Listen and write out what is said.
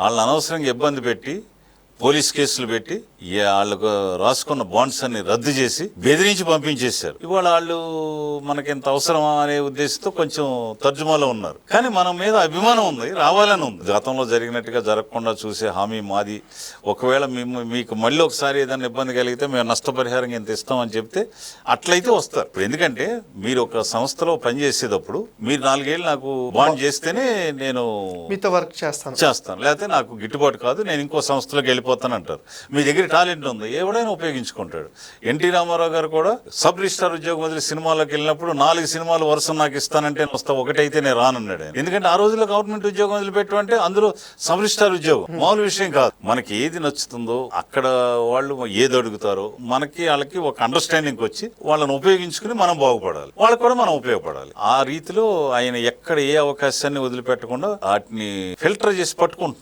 వాళ్ళని అనవసరంగా ఇబ్బంది పెట్టి పోలీస్ కేసులు పెట్టి వాళ్ళకు రాసుకున్న బాండ్స్ అన్ని రద్దు చేసి బెదిరించి పంపించేశారు. ఇవాళ వాళ్ళు మనకి ఎంత అవసరమా అనే ఉద్దేశంతో కొంచెం తర్జుమాలో ఉన్నారు. కానీ మన మీద అభిమానం ఉంది, రావాలని ఉంది. గతంలో జరిగినట్టుగా జరగకుండా చూసే హామీ మాది. ఒకవేళ మీకు మళ్ళీ ఒకసారి ఏదైనా ఇబ్బంది కలిగితే మేము నష్టపరిహారం ఎంత ఇస్తామని చెప్తే అట్లయితే వస్తారు. ఇప్పుడు ఎందుకంటే మీరు ఒక సంస్థలో పనిచేసేటప్పుడు మీరు 4 ఏళ్ళు నాకు బాండ్ చేస్తేనే నేను మీతో వర్క్ చేస్తాను, లేకపోతే నాకు గిట్టుబాటు కాదు, నేను ఇంకో సంస్థలోకి వెళ్ళిపోతాను అంటారు. మీ దగ్గర టాలెంట్ ఉంది, ఎవడైనా ఉపయోగించుకుంటాడు. ఎన్టీ రామారావు గారు కూడా సబ్ రిజిస్ట్రార్ ఉద్యోగం వదిలి సినిమాలోకి వెళ్ళినప్పుడు 4 సినిమాలు వరుస నాకు ఇస్తానంటే వస్తా, ఒకటైతే నేను రానన్నాడు. ఎందుకంటే ఆ రోజుల్లో గవర్నమెంట్ ఉద్యోగం వదిలిపెట్టమంటే అందులో సబ్ రిజిస్ట్రార్ ఉద్యోగం మామూలు విషయం కాదు. మనకి ఏది నచ్చుతుందో అక్కడ వాళ్ళు ఏది అడుగుతారో మనకి వాళ్ళకి ఒక అండర్స్టాండింగ్ వచ్చి వాళ్ళని ఉపయోగించుకుని మనం బాగుపడాలి, వాళ్ళకి కూడా మనం ఉపయోగపడాలి. ఆ రీతిలో ఆయన ఎక్కడ ఏ అవకాశాన్ని వదిలిపెట్టకుండా వాటిని ఫిల్టర్ చేసి పట్టుకుంటున్నారు.